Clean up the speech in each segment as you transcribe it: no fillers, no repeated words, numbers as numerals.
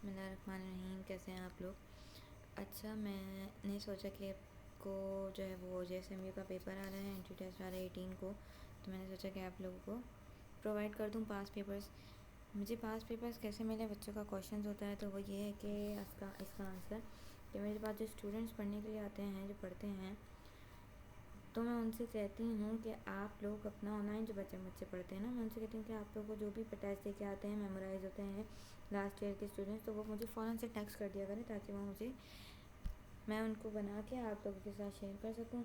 बिस्मिल्लाहिर्रहमानिर्रहीम। कैसे हैं आप लोग? अच्छा, मैंने सोचा कि आपको जो है वो JSMU का पेपर आ रहा है, एंट्री टेस्ट आ रहा है 18 को, तो मैंने सोचा कि आप लोगों को प्रोवाइड कर दूं पास पेपर्स। मुझे पास पेपर्स कैसे मिले? बच्चों का क्वेश्चन होता है, तो वो ये है कि इसका आंसर कि मेरे पास जो स्टूडेंट्स पढ़ने के लिए आते हैं, जो पढ़ते हैं, तो मैं उनसे कहती हूँ कि आप लोग अपना ऑनलाइन जो बच्चे पढ़ते हैं ना, मैं उनसे कहती हूँ कि आप लोगों को जो भी टेस्ट दे के आते हैं, मेमोराइज होते हैं लास्ट ईयर के स्टूडेंट्स, तो वो मुझे फ़ौरन से टेक्स्ट कर दिया करें, ताकि मैं उनको बना के आप लोगों के साथ शेयर कर सकूँ।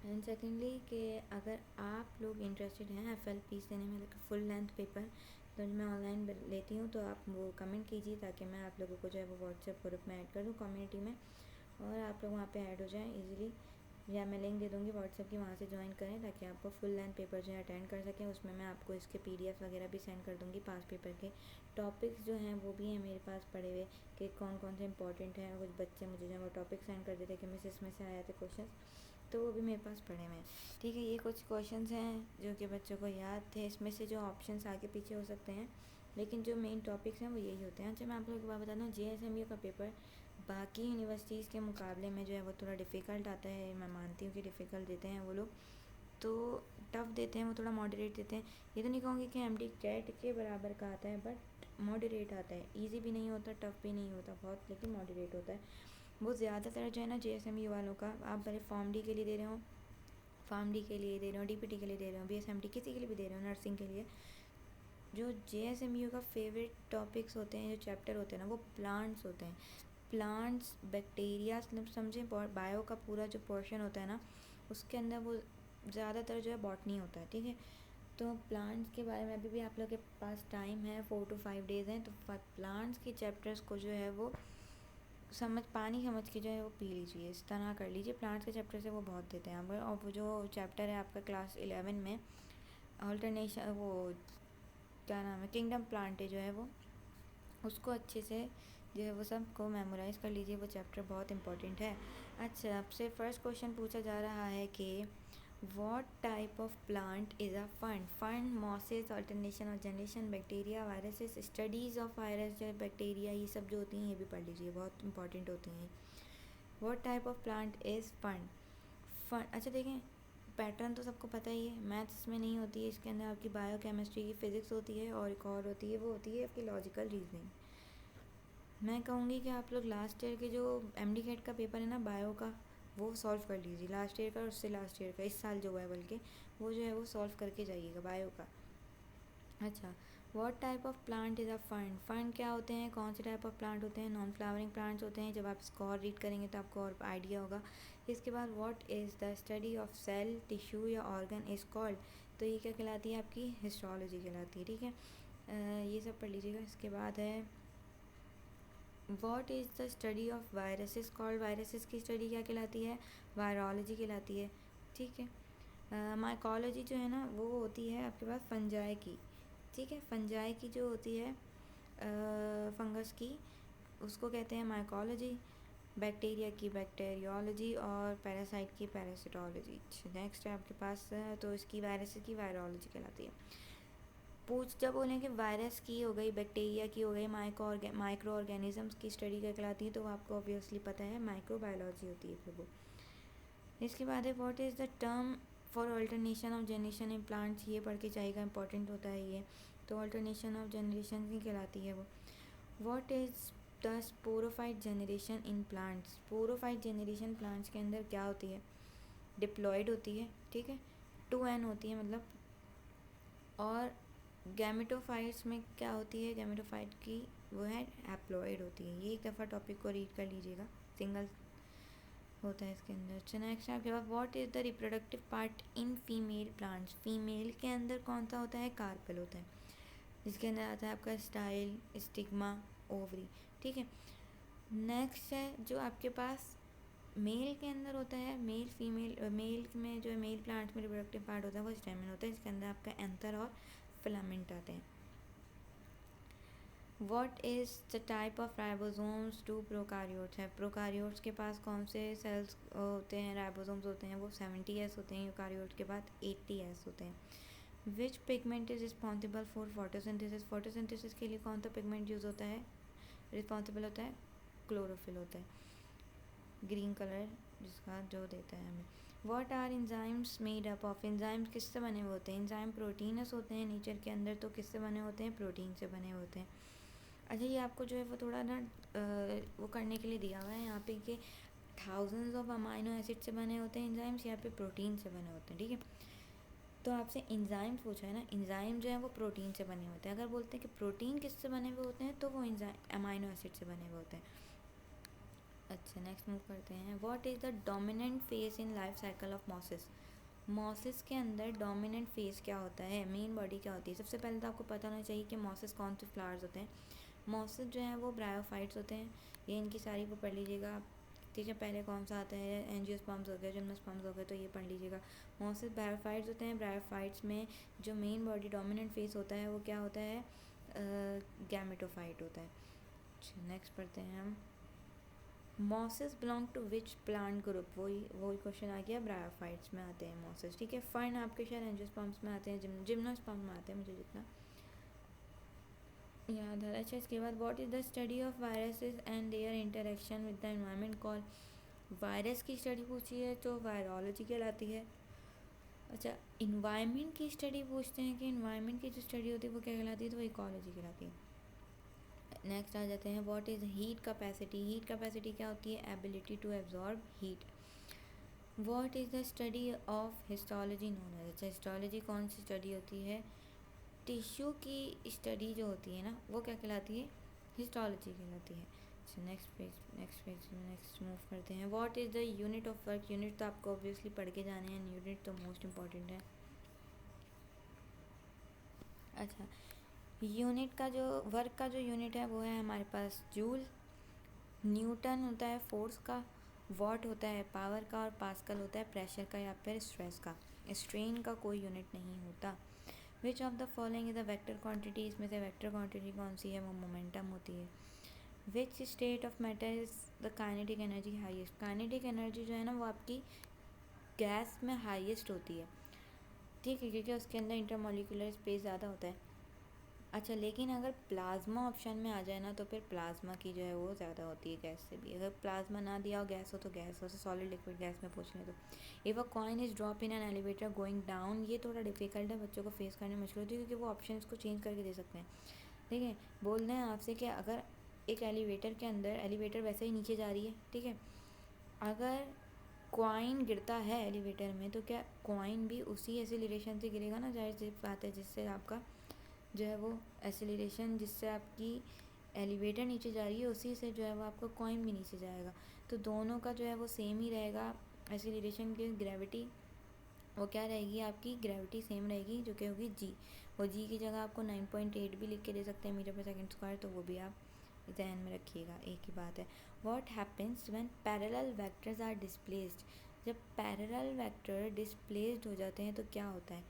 एंड सेकेंडली कि अगर आप लोग इंटरेस्टेड हैं FLPs देने में, फुल लेंथ पेपर तो मैं ऑनलाइन लेती हूँ, तो आप वो कमेंट कीजिए, ताकि मैं आप लोगों को जो है वो व्हाट्सएप ग्रुप में ऐड कर दूँ कम्युनिटी में, और आप लोग वहाँ पे ऐड हो जाएं इजीली। या मैं लिंक दे दूँगी व्हाट्सएप की, वहाँ से ज्वाइन करें, ताकि आपको फुल लेंथ पेपर जो है अटेंड कर सकें। उसमें मैं आपको इसके PDF वगैरह भी सेंड कर दूँगी। पास पेपर के टॉपिक्स जो हैं वो भी हैं मेरे पास पड़े हुए, कि कौन कौन से इंपॉर्टेंट हैं। कुछ बच्चे मुझे जो है वो टॉपिक सेंड कर देते कि मिस इसमें से आया थे क्वेश्चन, तो वो भी मेरे पास पड़े हुए हैं। ठीक है, ये कुछ क्वेश्चंस हैं जो कि बच्चों को याद थे। इसमें से जो ऑप्शंस आगे पीछे हो सकते हैं, लेकिन जो मेन टॉपिक्स हैं वो यही होते हैं। अच्छा, मैं आप लोगों को बात बता दूँ, JSMU का पेपर बाकी यूनिवर्सिटीज़ के मुकाबले में जो है वो थोड़ा डिफ़िकल्ट आता है। मैं मानती हूँ कि डिफ़िकल्ट देते हैं वो लोग, तो टफ़ देते हैं, वो थोड़ा मॉडरेट देते हैं। ये तो नहीं कहूँगी कि MD कैट के बराबर का आता है, बट मॉडरेट आता है। ईजी भी नहीं होता, टफ़ भी नहीं होता बहुत, लेकिन मॉडरेट होता है। वो ज़्यादातर जो है ना JSMU वालों का, आप भले फॉर्म डी के लिए दे रहे हो, फार्म डी के लिए दे रहे हो, DPT के लिए दे रहे हो, BSMT किसी के लिए भी दे रहे हो, नर्सिंग के लिए, जो JSMU का फेवरेट टॉपिक्स होते हैं, जो चैप्टर होते हैं ना, वो प्लांट्स होते हैं। प्लांट्स, बैक्टीरिया, समझें, बायो का पूरा जो पोर्शन होता है ना, उसके अंदर वो ज़्यादातर जो है बॉटनी होता है। ठीक है, तो प्लांट्स के बारे में अभी भी आप लोग के पास टाइम है, 4 to 5 डेज़ हैं, तो प्लांट्स के चैप्टर्स को जो है वो पानी समझ के जो है वो पी लीजिए, इस तरह कर लीजिए। प्लांट्स के चैप्टर से वो बहुत देते हैं हमें। और वो जो चैप्टर है आपका क्लास 11 में, अल्टरनेशन, वो क्या नाम है, किंगडम प्लांट जो है वो, उसको अच्छे से जो है वो सब को मेमोराइज़ कर लीजिए, वो चैप्टर बहुत इंपॉर्टेंट है। अच्छा, आपसे फर्स्ट क्वेश्चन पूछा जा रहा है कि what type of plant is a fungus, mosses, alternation और generation, bacteria, viruses, studies of virus, जो बैक्टीरिया, ये सब जो होती हैं ये भी पढ़ लीजिए, बहुत इंपॉर्टेंट होती हैं। What type of plant is fund. अच्छा देखें, पैटर्न तो सबको पता ही है, मैथ्स में नहीं होती है, इसके अंदर आपकी बायोकेमिस्ट्री की फ़िज़िक्स होती है, और एक और होती है, वो होती है आपकी लॉजिकल रीजनिंग। मैं कहूँगी कि आप लोग लास्ट ईयर के जो MD कैट का पेपर है ना बायो का, वो सॉल्व कर लीजिए, लास्ट ईयर का और उससे लास्ट ईयर का, इस साल जो है बल्कि, वो जो है वो सॉल्व करके जाइएगा बायो का। अच्छा, what type of plant is a fund क्या होते हैं, कौन से टाइप ऑफ प्लांट होते हैं? नॉन फ्लावरिंग प्लांट्स होते हैं। जब आप इसको और रीड करेंगे तो आपको और आइडिया होगा। इसके बाद what is the study of cell, tissue या ऑर्गन इज़ कॉल्ड, तो ये क्या कहलाती है? आपकी हिस्टोलॉजी कहलाती है। ठीक है, ये सब पढ़ लीजिएगा। इसके बाद है what is the study of viruses called, viruses की स्टडी क्या कहलाती है? वायरोलॉजी कहलाती है। ठीक है, माइकोलॉजी जो है ना वो होती है आपके पास फंजाई की। ठीक है, फंजाई की जो होती है फंगस की, उसको कहते हैं माइकोलॉजी। बैक्टीरिया की बैक्टीरियोलॉजी, और पैरासाइट की पैरासिटोलॉजी। नेक्स्ट है आपके पास, तो इसकी वायरस की वायरोलॉजी कहलाती है। जब बोलें कि वायरस की हो गई, बैक्टीरिया की हो गई, माइक्रो ऑर्गेनिजम्स की स्टडी क्या कहलाती है, तो वो आपको ऑब्वियसली पता है, माइक्रोबायोलॉजी होती है फिर वो। इसके बाद है what is the term for alternation of generation in plants, ये पढ़ के जाएगा, इंपॉर्टेंट होता है ये। तो अल्टरनेशन ऑफ जनरेशन ही कहलाती है वो। What is the sporophyte generation in plants, sporophyte generation plants के अंदर क्या होती है? डिप्लॉयड होती है। ठीक है, 2N होती है मतलब। और गैमेटोफाइट्स में क्या होती है? गैमेटोफाइट की वो है हैप्लॉइड होती है। ये एक दफ़ा टॉपिक को रीड कर लीजिएगा, सिंगल होता है इसके अंदर। अच्छा, नेक्स्ट आपके पास what is the reproductive part in female plants, female के अंदर कौन सा होता है? कार्पेल होता है, जिसके अंदर आता है आपका स्टाइल, स्टिग्मा, ओवरी। ठीक है, नेक्स्ट है जो आपके पास मेल के अंदर होता है, मेल में जो है मेल प्लांट्स में रिप्रोडक्टिव पार्ट होता है वो स्टेमन होता है, जिसके अंदर आपका एंथर और फिलामेंट आते हैं। What is the type of ribosomes to prokaryotes है? प्रोकारियोट्स के पास कौन से सेल्स होते हैं, राइबोसोम्स होते हैं? वो 70S होते हैं। यूकारियोट्स के बाद 80S होते हैं। Which pigment is responsible for photosynthesis, photosynthesis के लिए कौन सा पिगमेंट यूज़ होता है? रिस्पॉन्सिबल होता है? क्लोरोफिल होता है, ग्रीन कलर जिसका जो देता है हमें। What are enzymes made up of? Enzymes किससे बने हुए होते हैं? इंजाइम प्रोटीनस होते हैं नेचर के अंदर, तो किससे बने होते हैं? प्रोटीन से बने होते हैं। अच्छा, ये आपको जो है वो थोड़ा ना वो करने के लिए दिया हुआ है यहाँ पे कि थाउजेंड्स ऑफ अमाइनो एसिड से बने होते हैं इंजाइम्स, यहाँ पे प्रोटीन से बने होते हैं, ठीक है। तो आपसे इंजाइम्स पूछा है ना, इंजाइम जो है वो प्रोटीन से बने होते हैं। अगर बोलते हैं कि प्रोटीन किससे बने हुए होते हैं, तो वो अमाइनो एसिड से बने हुए होते हैं। अच्छा, नेक्स्ट मूव करते हैं। What is the dominant phase in life cycle of mosses? Mosses के अंदर डोमिनेंट फेज क्या होता है, मेन बॉडी क्या होती है? सबसे पहले तो आपको पता होना चाहिए कि मॉसिस कौन से फ्लावर्स होते हैं। मॉसिस जो है वो ब्रायोफाइट्स होते हैं, ये इनकी सारी वो पढ़ लीजिएगा आप, ठीक है। पहले कौन सा आता है? एंजियोस्पर्म्स हो गया, जिम्नोस्पर्म्स हो गए, तो ये पढ़ लीजिएगा। मॉसिस ब्रायोफाइट्स होते हैं। ब्रायोफाइट्स में जो मेन बॉडी डोमिनेंट फेस होता है वो क्या होता है? गैमेटोफाइट होता है। अच्छा, नेक्स्ट पढ़ते हैं हम। Mosses belong to which plant group? वही क्वेश्चन आ गया, ब्रायोफाइट्स में आते हैं मॉसिस, ठीक है। फर्न आपके शायद एंजियोस्पर्म्स में आते हैं, जिम्नोस्पर्म्स में आते हैं, मुझे जितना याद है। अच्छा, इसके बाद what is the study of viruses and there interaction with the environment call? Virus की स्टडी पूछी है तो वायरोलॉजी कहलाती है। अच्छा, इन्वायरमेंट की स्टडी पूछते हैं कि इन्वायरमेंट की जो स्टडी होती है वो क्या कहलाती है? तो वो इकोलॉजी कहलाती है। नेक्स्ट आ जाते हैं, what is heat capacity? Heat capacity क्या होती है? Ability to absorb heat. What is the study of histology known as? अच्छा, हिस्टोलॉजी कौन सी स्टडी होती है? टिश्यू की स्टडी जो होती है ना, वो क्या कहलाती है? हिस्टोलॉजी कहलाती है। अच्छा, नेक्स्ट मूव करते हैं। What is the unit of work? Unit तो आपको ऑब्वियसली पढ़ के जाने हैं, यूनिट तो मोस्ट इम्पॉर्टेंट है। अच्छा, यूनिट का जो वर्क का जो यूनिट है वो है हमारे पास जूल। न्यूटन होता है फोर्स का, वॉट होता है पावर का, और पास्कल होता है प्रेशर का या फिर स्ट्रेस का। स्ट्रेन का कोई यूनिट नहीं होता। Which of the following is a vector quantity? इसमें से वेक्टर क्वांटिटी कौन सी है? वो मोमेंटम होती है। Which state of matter is the kinetic energy highest? Kinetic energy जो है ना वो आपकी गैस में हाईएस्ट होती है, ठीक है, क्योंकि उसके अंदर इंटरमोलिकुलर स्पेस ज़्यादा होता है। अच्छा, लेकिन अगर प्लाज्मा ऑप्शन में आ जाए ना तो फिर प्लाज्मा की जो है वो ज़्यादा होती है गैस से भी। अगर प्लाज्मा ना दिया हो, गैस हो तो गैस हो, सॉलिड लिक्विड गैस में पूछ लें तो। If a coin is drop in an elevator going down, ये थोड़ा डिफिकल्ट है, बच्चों को फेस करने में मुश्किल होती है क्योंकि वो ऑप्शन को चेंज करके दे सकते हैं, ठीक है। बोल रहे हैं आपसे कि अगर एक एलिवेटर के अंदर, एलिवेटर वैसे ही नीचे जा रही है, ठीक है, अगर कॉइन गिरता है एलिवेटर में तो क्या कॉइन भी उसी एसिलेशन से गिरेगा ना? जाहिर सी बात है, जिससे आपका जो है वो एसिलेशन, जिससे आपकी एलिवेटर नीचे जा रही है, उसी से जो है वो आपका कॉइन भी नीचे जाएगा। तो दोनों का जो है वो सेम ही रहेगा। एसिलेशन की ग्रेविटी वो क्या रहेगी? आपकी ग्रेविटी सेम रहेगी, जो कि होगी जी। वो जी की जगह आपको 9.8 भी लिख के दे सकते हैं मीटर पर सेकंड स्क्वायर, तो वो भी आप ध्यान में रखिएगा, एक ही बात है। What happens when parallel vectors are displaced? जब पैरेलल वेक्टर डिस्प्लेस्ड हो जाते हैं तो क्या होता है?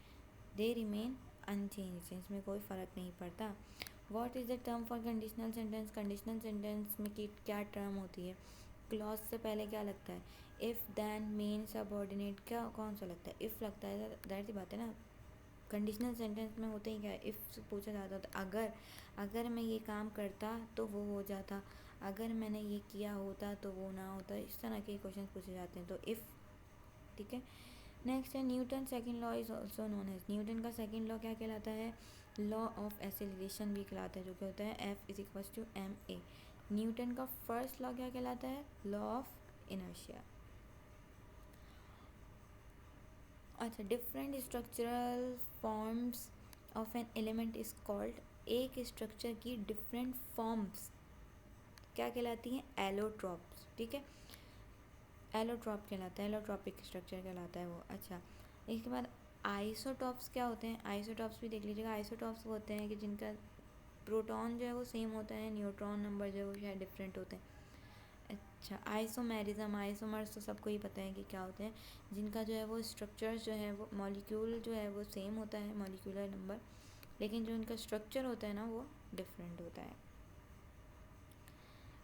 दे रिमेन अनचेंज, इसमें कोई फ़र्क नहीं पड़ता। What is the term for conditional sentence? Conditional sentence में की क्या टर्म होती है? क्लॉज से पहले क्या लगता है? इफ़, देन, मेन, सबऑर्डिनेट, क्या कौन सा लगता है? इफ़ लगता है, जाहिर सी बात है ना। कंडीशनल सेंटेंस में होते ही क्या है? इफ़ पूछा जाता था, अगर मैं ये काम करता तो वो हो जाता, अगर मैंने ये किया होता तो वो ना होता, इस तरह के क्वेश्चन पूछे जाते हैं, तो इफ़, ठीक है। नेक्स्ट है Newton second law is also known as. Newton का सेकंड लॉ क्या कहलाता है? लॉ ऑफ एसिलेशन भी कहलाता है, जो क्या होता है? F is equal to M A. Newton का फर्स्ट लॉ क्या कहलाता है? Law of inertia. अच्छा, different structural forms of an element is called. एक स्ट्रक्चर की डिफरेंट फॉर्म्स क्या कहलाती हैं? एलोट्रॉप्स, ठीक है, एलोट्रॉप कहलाता है, एलोट्रॉपिक स्ट्रक्चर कहलाता है वो। अच्छा, इसके बाद आइसोटॉप्स क्या होते हैं? आइसोटॉप्स भी देख लीजिएगा। आइसोटॉप्स वो होते हैं कि जिनका प्रोटॉन जो है वो सेम होता है, न्यूट्रॉन नंबर जो है वो शायद डिफरेंट होते हैं। अच्छा, आइसोमेरिज्म, आइसोमर्स तो सबको ही पता है कि क्या होते हैं, जिनका जो है वो स्ट्रक्चर जो है वो मॉलिक्यूल जो है वो सेम होता है, मॉलिक्यूलर नंबर, लेकिन जो इनका स्ट्रक्चर होता है ना वो डिफरेंट होता है।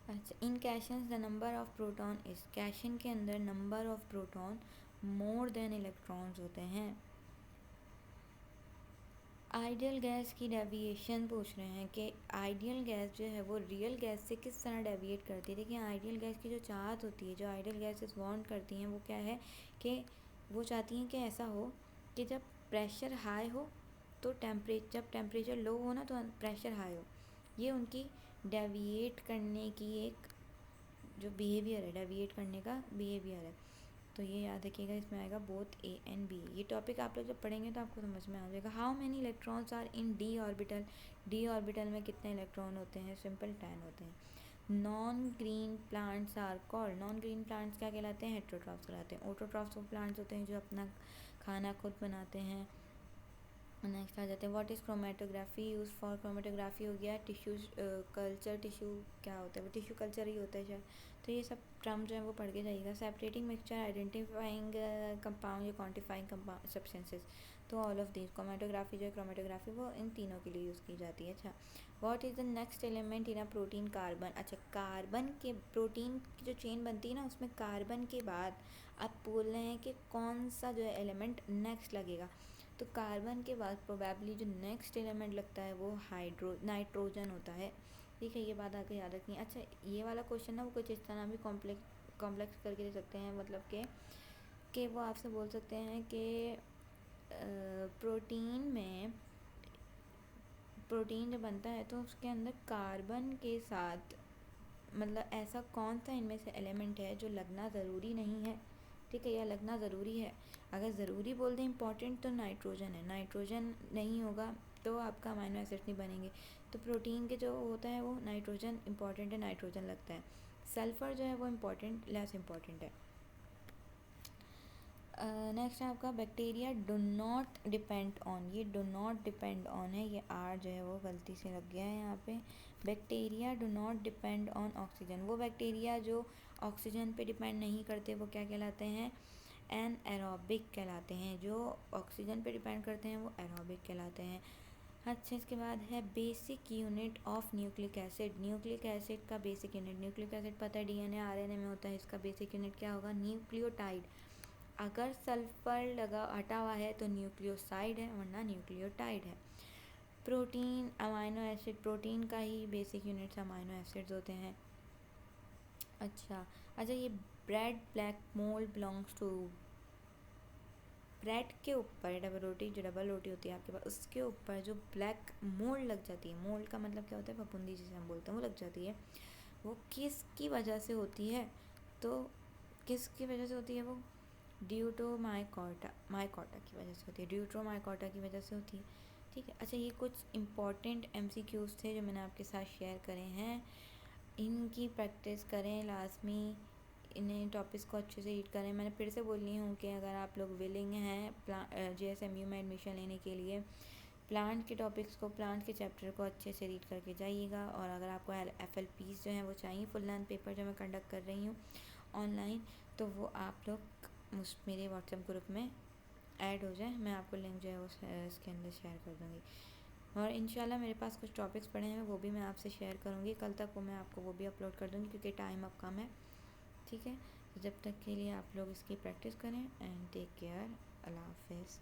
अच्छा, in cations the number of proton is. Cation के अंदर number of proton more than electrons होते हैं। आइडियल गैस की डेविएशन पूछ रहे हैं कि आइडियल गैस जो है वो रियल गैस से किस तरह डेविएट करती है। देखिए आइडियल गैस की जो चाहत होती है, जो आइडियल गैसेस वांट करती हैं, वो क्या है कि वो चाहती हैं कि ऐसा हो कि जब प्रेशर हाई हो तो जब टेम्परेचर लो हो ना तो प्रेशर हाई हो। ये उनकी डेविएट करने की एक जो बिहेवियर है, डेविएट करने का बिहेवियर है। तो ये याद रखिएगा, इसमें आएगा बोथ ए एंड बी। ये टॉपिक आप लोग जब पढ़ेंगे तो आपको समझ में आ जाएगा। How many electrons are in d orbital. D orbital में कितने इलेक्ट्रॉन होते हैं? सिंपल 10 होते हैं। Non green plants are called. Non green plants क्या कहलाते हैं? हेट्रोट्रॉफ्स कहलाते हैं। ऑटोट्रॉफ्स वो प्लांट्स होते हैं जो अपना खाना खुद बनाते हैं। नेक्स्ट आ जाते हैं, what is chromatography use for. Chromatography हो गया टिश्यू कल्चर। टिश्यू क्या होता है? वो टिश्यू कल्चर ही होता है शायद। तो ये सब टर्म जो है वो पढ़ के जाइएगा। सेपरेटिंग मिक्सचर, आइडेंटिफाइंग कंपाउंड या क्वान्टिफाइंग सब्सटेंसेस। तो ऑल ऑफ दिस क्रोमेटोग्राफी जो है, क्रोमेटोग्राफी वो इन तीनों के लिए यूज़ की जाती है। अच्छा, what is the next element in a protein? Carbon. अच्छा, कार्बन के प्रोटीन की जो चेन बनती है ना, उसमें कार्बन के बाद आप बोल रहे हैं कि कौन सा जो है एलिमेंट नेक्स्ट लगेगा। तो कार्बन के बाद प्रोबेबली जो नेक्स्ट एलिमेंट लगता है वो नाइट्रोजन होता है। ठीक है, ये बात आके याद रखनी है। अच्छा, ये वाला क्वेश्चन ना वो कुछ इस तरह भी कॉम्प्लेक्स करके दे सकते हैं, मतलब कि वो आपसे बोल सकते हैं कि प्रोटीन जो बनता है तो उसके अंदर कार्बन के साथ मतलब ऐसा कौन सा इनमें से एलिमेंट है जो लगना ज़रूरी नहीं है। ठीक है, या लगना ज़रूरी है। अगर ज़रूरी बोल दें इम्पॉर्टेंट तो नाइट्रोजन है। नाइट्रोजन नहीं होगा तो आपका अमाइनो एसिड नहीं बनेंगे। तो प्रोटीन के जो होता है वो नाइट्रोजन इम्पॉर्टेंट है, नाइट्रोजन लगता है। सल्फ़र जो है वो इम्पॉर्टेंट लेस इम्पॉर्टेंट है। नेक्स्ट है आपका bacteria do not depend on. ये डो नॉट डिपेंड ऑन है, ये आर जो है वो गलती से लग गया है यहाँ पे। Bacteria do not depend on oxygen. वो बैक्टीरिया जो ऑक्सीजन पे डिपेंड नहीं करते वो क्या कहलाते हैं? एन एरोबिक कहलाते हैं। जो ऑक्सीजन पे डिपेंड करते हैं वो एरोबिक कहलाते हैं। अच्छा, इसके बाद है basic unit of nucleic acid. Nucleic acid का बेसिक यूनिट, न्यूक्लिक एसिड पता है डीएनए आरएनए में होता है, इसका बेसिक यूनिट क्या होगा? न्यूक्लियोटाइड। अगर सल्फर लगा हटा हुआ है तो न्यूक्लियोसाइड है, वरना न्यूक्लियोटाइड है। प्रोटीन, अमाइनो एसिड, प्रोटीन का ही बेसिक यूनिट्स अमाइनो एसिड्स होते हैं। अच्छा, ये bread black mould belongs to. Bread के ऊपर डबल रोटी, जो डबल रोटी होती है आपके पास, उसके ऊपर जो ब्लैक मोल्ड लग जाती है, मोल्ड का मतलब क्या होता है? फफूंदी जिसे हम बोलते हैं, वो लग जाती है। वो किसकी वजह से होती है? तो किसकी वजह से होती है वो? माइकोटा की वजह से होती है। ड्यूट्रोमाइकोटा की वजह से होती है। ठीक है। अच्छा, ये कुछ इंपॉर्टेंट एमसीक्यूज़ थे जो मैंने आपके साथ शेयर करे हैं। इनकी प्रैक्टिस करें लाजमी। इन्हें टॉपिक्स को अच्छे से रीड करें। मैंने फिर से बोली हूँ कि अगर आप लोग विलिंग हैं JSMU में एडमिशन लेने के लिए, प्लांट के टॉपिक्स को, प्लांट के चैप्टर को अच्छे से रीड करके जाइएगा। और अगर आपको FLPs जो हैं वो चाहिए, फुल लेंथ पेपर जो मैं कंडक्ट कर रही हूँ ऑनलाइन, तो वो आप लोग मेरे व्हाट्सएप ग्रुप में ऐड हो जाए। मैं आपको लिंक जो है वो इसके अंदर शेयर कर दूँगी। और इंशाल्लाह मेरे पास कुछ टॉपिक्स पड़े हैं, वो भी मैं आपसे शेयर करूँगी कल तक। वो मैं आपको वो भी अपलोड कर दूँगी क्योंकि टाइम अब कम है। ठीक है, तो जब तक के लिए आप लोग इसकी प्रैक्टिस करें एंड टेक केयर। अल्लाह हाफिज़।